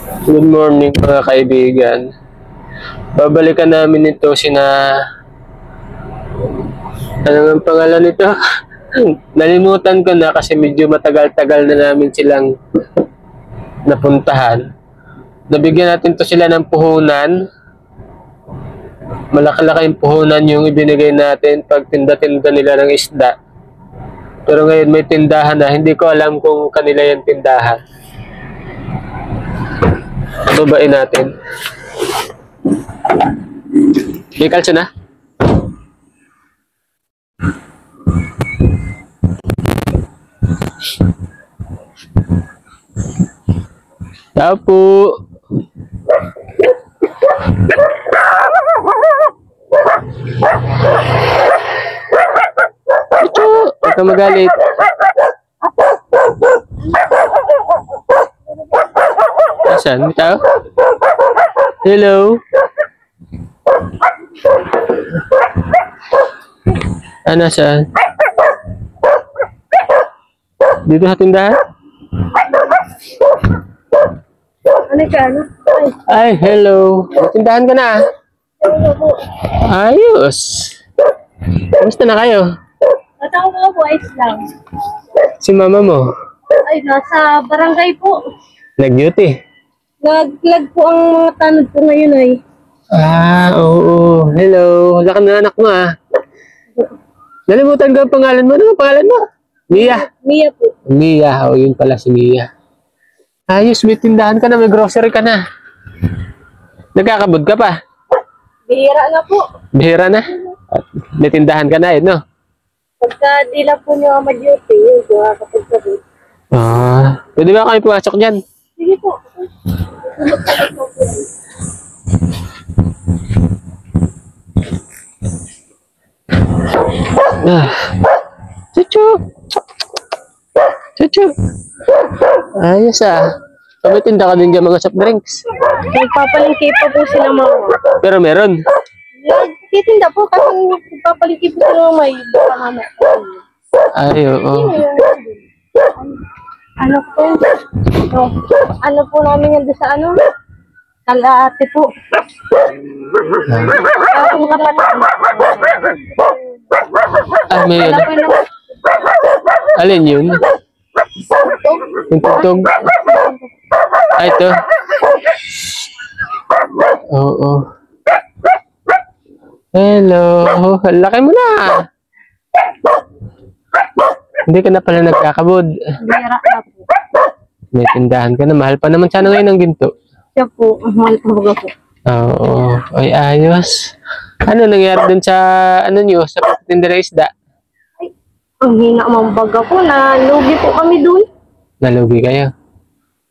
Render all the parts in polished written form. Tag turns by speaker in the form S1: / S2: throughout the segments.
S1: Good morning mga kaibigan. Babalikan namin ito ano ang pangalan nito? Nalimutan ko na kasi medyo matagal-tagal na namin silang napuntahan. Nabigyan natin to sila ng puhunan. Malaki-laki yung puhunan yung ibinigay natin pag tinda-tinda nila ng isda. Pero ngayon may tindahan na. Hindi ko alam kung kanila yung tindahan. Babain natin. May kalso na? Tao po. Ito, huwag ka magalit. Asan? May tao? Hello? Ano saan? Dito sa tindahan?
S2: Ano ka?
S1: Ay, hello. Tindahan ka na? Ayos. Kamusta na kayo?
S2: Natawag ko po, ayos lang.
S1: Si mama mo?
S2: Ay, nasa barangay po.
S1: Nag-duty?
S2: Naglag po ang mga tanod po ngayon ay.
S1: Oo. Hello. Wala ka na anak mo Nalimutan ko ang pangalan mo. Ano ang pangalan mo? Mia.
S2: Mia po.
S1: Mia. Yun pala si Mia. Ayos, may tindahan ka na. May grocery ka na. Nagkakabod ka pa?
S2: Bihira na po.
S1: Bihira na? May tindahan ka na no?
S2: Pagka di lang po niyo ma-duty, yun po kapag sabi.
S1: Pwede ba kami pumasok dyan?
S2: Sige po.
S1: Chuchu. Chuchu. Ayos Tumitinda ka din dyan mga soft drinks.
S2: Nagpapalingki pa po sila mama.
S1: Pero meron.
S2: Nagtitinda po kasi nagpapalingki po sila may baka mama.
S1: Ay, oo.
S2: Ano po? Ano po namin yan doon sa ano? Kalahati po. Akong kapatid.
S1: May yun. Alin yun? Yung tugtog? Ito. Oo. Hello. Laki mo na. Hindi ka na pala nagkakabod.
S2: Bira na po.
S1: May tindahan ka na. Mahal pa naman sana ngayon ng ginto.
S2: Siya po. Mahal po ba po?
S1: Oo. Ay, ayos. Ano nangyari dun sa, sa pagtitinda ng isda?
S2: Ay, ang hina mambaga po na lugi po kami dun.
S1: Nalugi kayo?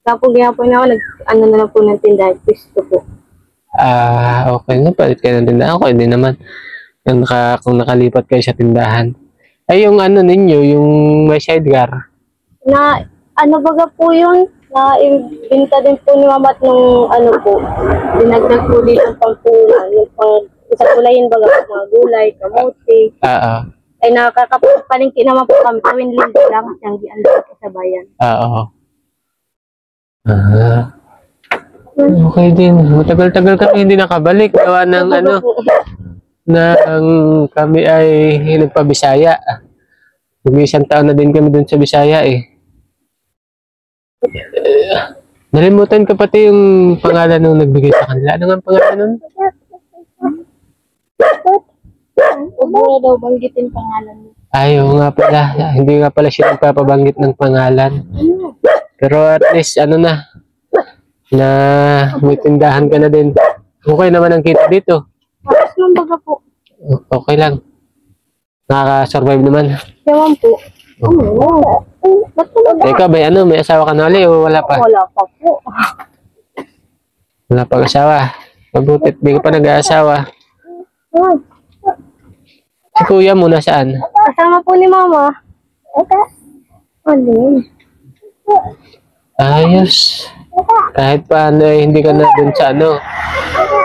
S2: Tapos gaya po na ako, na lang po ng tindahan. Pisto po.
S1: Okay na. Palit kayo ng tindahan. Okay din naman. Kung nakalipat kayo sa tindahan. Ay, yung ninyo, yung may sidecar.
S2: Na, baga po yun? Na ibinta din po ni Mama at nung po, dinagdag po din ang pampunan. Yung sa gulayin baga po, mga gulay, kamote. Ay nakakapalingki naman po kami. Kawin linggo lang at yung gian po sa bayan.
S1: Okay din. Matagal-tagal kami hindi nakabalik. Gawa ng kami ay nagpabisaya. Mag-isang taon na din kami dun sa Bisaya Nalimutan ka pati yung pangalan nung nagbigay sa kanila. Ano nga ang pangalan nun?
S2: Huwag mo daw banggitin pangalan mo.
S1: Ayaw nga pala. Hindi nga pala siya nagpapabanggit ng pangalan. Pero at least na may tindahan ka na din. Okay naman ang kita dito.
S2: Tapos nung baga po.
S1: Okay lang. Nakaka-survive naman.
S2: Yaman po. Ba't po ba?
S1: Ikaw ba, may asawa ka na ulit o wala pa?
S2: Wala pa po.
S1: Wala pa asawa. Mabutit, di ka pa nag-aasawa. Si kuya mo nasaan?
S2: Kasama po ni Mama. Alin?
S1: Ayos. Kahit paano hindi ka na dun sa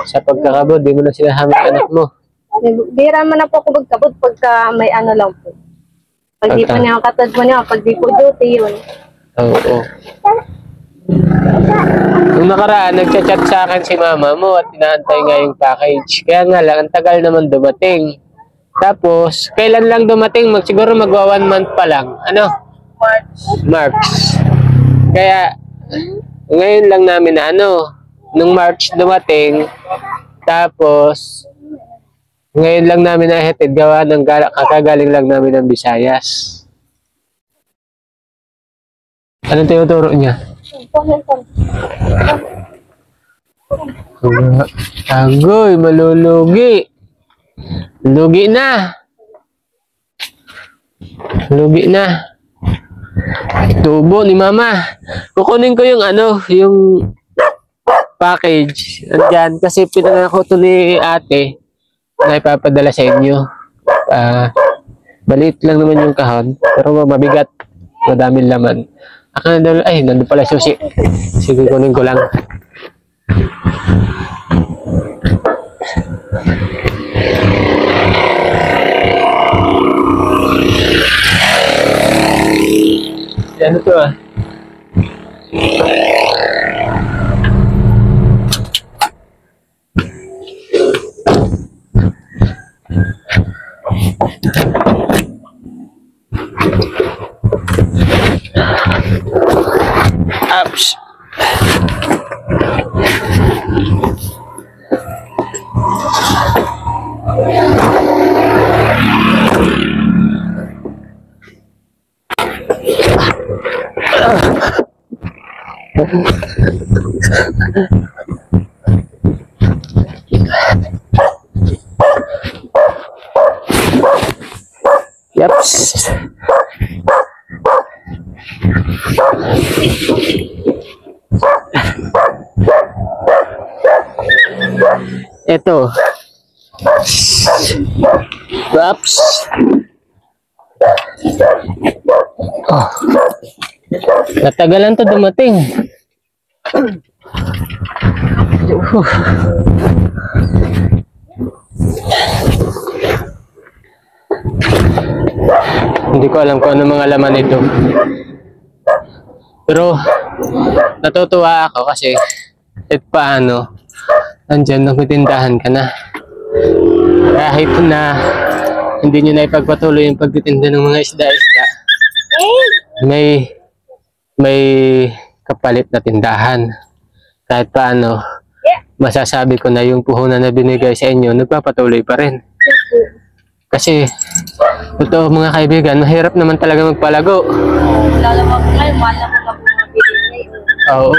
S1: sa pagkakabod, di mo na sinasama yung anak mo.
S2: Bira man na po ako magkabot pagka may lang po. Pag di pa niya katad mo niya, pag di po duty yun.
S1: Oo. Nung nakaraan, nagchat-chat sa akin si mama mo at inaantay nga yung package. Kaya nga lang, ang tagal naman dumating. Tapos, kailan lang dumating? Siguro magwa 1 month pa lang. Ano? March. Kaya, ngayon lang namin na nung March dumating, tapos, ngayon lang namin nahatid gawa ng kakagaling lang namin ng Visayas. Anong tinuturo niya? Agoy, malulugi. Lugi na. Lugi na. Tubo ni mama. Kukunin ko yung yung package. Andyan, kasi pinangako to ni ate na ipapadala sa inyo. Maliit lang naman yung kahon, pero mabigat. Madaming laman. Ay, nandun pala susi. Sige, kunin ko lang. Ano to Apps. Yaps. Ito. Yaps. Oh. Natagalan to dumating. Hindi ko alam kung ano mga laman ito. Pero natutuwa ako kasi kahit paano andyan nagtitindahan ka na. Kahit na hindi nyo na ipagpatuloy yung pagtitinda ng mga isda-isda, may kapalit na tindahan. Kahit paano masasabi ko na yung puhunan na binigay sa inyo nagpapatuloy pa rin. Kasi totoo mga kaibigan, mahirap naman talaga magpalago.
S2: Lalabag ngayon, malamang ako mga binigay.
S1: Oo.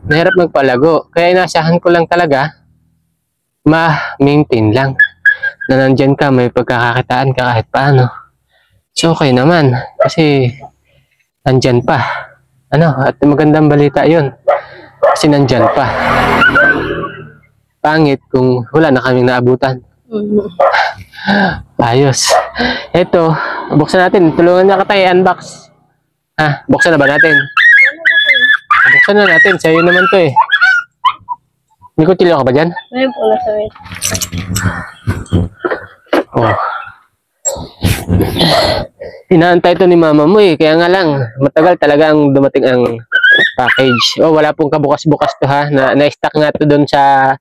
S1: Mahirap magpalago. Kaya inasahan ko lang talaga, ma-maintain lang. Na nandyan ka, may pagkakakitaan ka kahit paano. So okay naman. Kasi nandyan pa. At magandang balita yun. Kasi nandyan pa. Pangit kung wala na kaming naabutan. Ayos. Ito, buksan natin. Tulungan niya ka tayo i-unbox. Buksan na ba natin? Buksan na natin. Sa'yo naman to eh. May kutilyo ka ba dyan?
S2: Ngayon po nasa wait.
S1: Oh. Inaantay to ni mama mo eh. Kaya nga lang, matagal talaga ang dumating ang package. Wala pong kabukas-bukas to ha. Na-stack nga to doon sa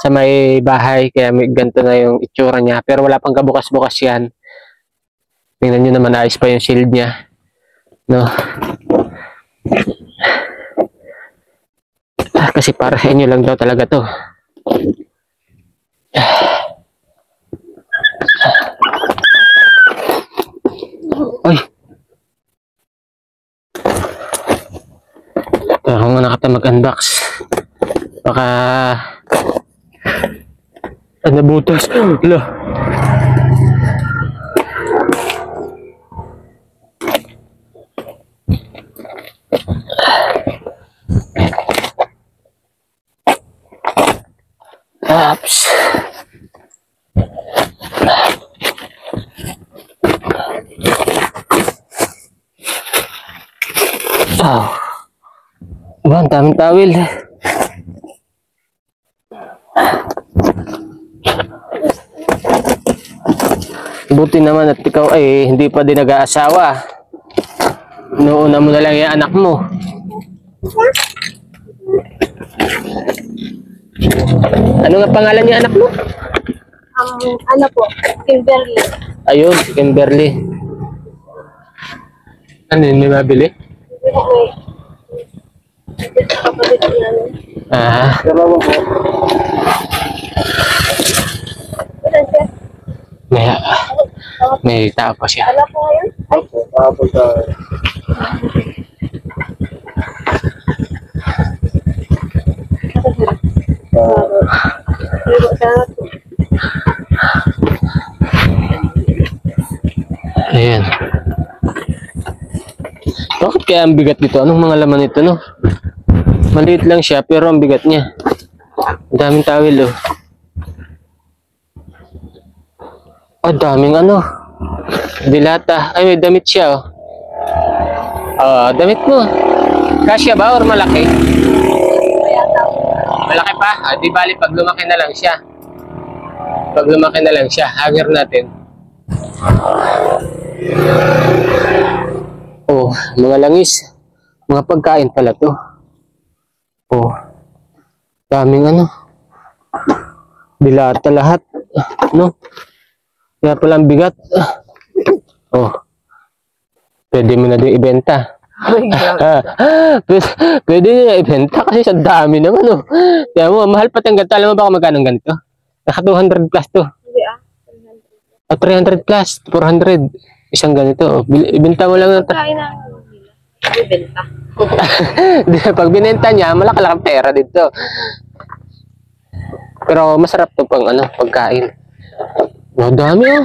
S1: may bahay. Kaya may ganito na yung itsura niya. Pero wala pang kabukas-bukas yan. Tingnan nyo naman, ayos pa yung shield niya. No? Kasi para sa inyo lang daw talaga to. Ay! Ako nga nakata mag-unbox. Baka nabutas. Hala. Apps. Ang daming tawil. Buti naman at ikaw ay hindi pa din nag-aasawa. Noona mo na lang yung anak mo. Ano nga pangalan niya anak mo?
S2: Ano po, Kimberly.
S1: Ayun, si Kimberly. Ano yun, may mabili?
S2: Hindi po may kapatid namin.
S1: Ah,
S2: Ilan siya?
S1: may, may tao pa siya.
S2: Ala po ngayon? Ay, salamat po.
S1: Ayan. Bakit kaya ang bigat dito? Anong mga laman nito, no? Maliit lang siya, pero ang bigat niya. Ang daming tawil, oh. Ang daming ano. Dilata. Ay, may damit siya, oh. Damit mo. Kasya ba or malaki? Malaki pa? Di bali, pag lumaki na lang siya. Pag lumaki na lang siya, hanger natin. Oh, mga langis. Mga pagkain pala to. Oh, daming ano. Dilata lahat. No? Kaya pala ang bigat. Oh, pwede mo na din ibenta. Pwede nyo na ibenta kasi sa dami naman, oh. Kaya mo, mahal pati ang ganito. Alam mo ba kung magkano ganito? Naka 200 plus to.
S2: Hindi
S1: 300 plus, 400. Isang ganito. Oh. Ibenta mo lang.
S2: Kain na bibenta.
S1: Pag binenta niya, malaki-laki pera dito. Pero masarap to pang ano, pagkain. Oh, dami, oh.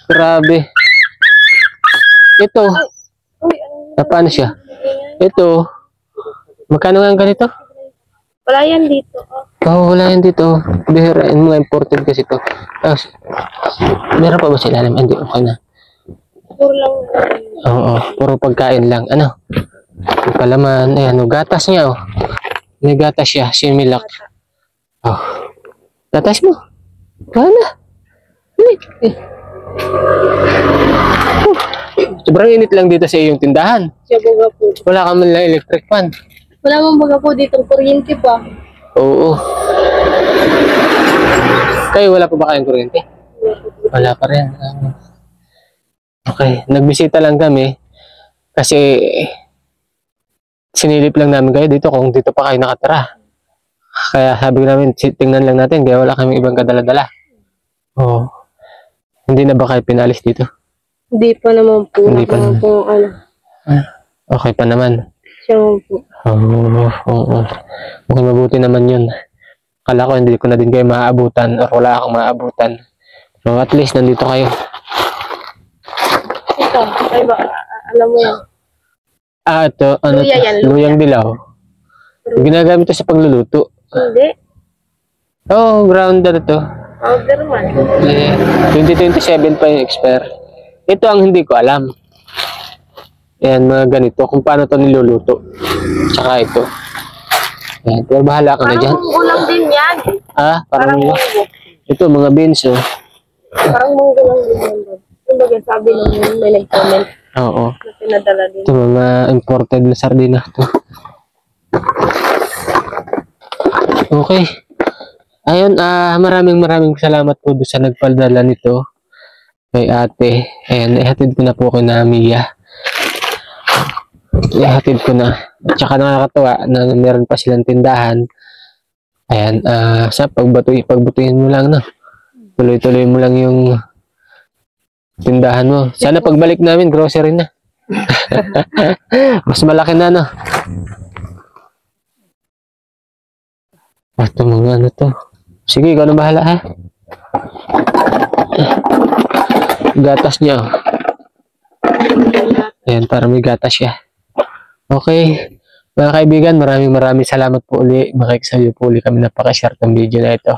S1: Grabe. Ito.
S2: Uy,
S1: Paano siya? Ito. Magkano nga ang ganito?
S2: wala yan dito. Oh.
S1: Wala yan dito. Bihira, mga imported kasi to. Tapos, meron pa ba sila? Hindi, okay na.
S2: Puro lang.
S1: Oo, puro pagkain lang. Ano? Yung palaman. Ayan, gatas niya, oh. May gatas siya, Similac. Oh. Gatas mo. Wala. Sobrang init lang dito sa iyong tindahan.
S2: Siya baga po.
S1: Wala ka man lang electric fan.
S2: Wala mong baga po ditong kuryente pa.
S1: Oo. Kayo, wala pa ba kayong kuryente? Wala pa rin. Okay, nagbisita lang kami kasi sinilip lang namin kayo dito kung dito pa kayo nakatira. Kaya sabi namin, tingnan lang natin kaya wala kaming ibang kadala-dala. Oo. Hindi na ba kayo pinalis dito?
S2: Hindi pa naman po.
S1: Hindi pa naman.
S2: Po, ano.
S1: Okay pa naman.
S2: Siya naman po.
S1: Oo. Okay, mabuti naman yun. Akala ko hindi ko na din kayo maaabutan or wala akong maaabutan. So at least nandito kayo.
S2: Ito, ay ba, alam mo yan.
S1: Ito, ano
S2: Luya
S1: to?
S2: yan, luya.
S1: Luyang dilaw. Ginagamit to sa pagluluto.
S2: Hindi.
S1: Grounded to.
S2: Powder man.
S1: 2027 pa yung expire. Ito ang hindi ko alam. Ayan, mga ganito. Kung paano to niluluto. Tsaka ito. Ayan, pero bahala ka na dyan.
S2: Parang munggo lang din yan.
S1: Parang
S2: munggo.
S1: Ito, mga beans, oh.
S2: Parang munggo lang din yan. Kumbaga sabi nung may nag-comment
S1: Oo.
S2: na pinadala din.
S1: Ito, mga imported na sardina to. Okay. Ayun, maraming salamat po doon sa nagpadala nito kay ate. Ayan, ihatid ko na po kay na Mia. Ihatid ko na. At saka nakakatawa na meron pa silang tindahan. Ayan, sa pagbutuin mo lang na. Tuloy-tuloy mo lang yung tindahan mo. Sana pagbalik namin, grocery na. Mas malaki na, no? Ito mga ano to. Sige, ikaw na bahala, ha? Gatas niya. Ayan, para may gatas siya. Okay. Mga kaibigan, maraming salamat po uli. Makikisayo po uli kami napaka-share ng video na ito.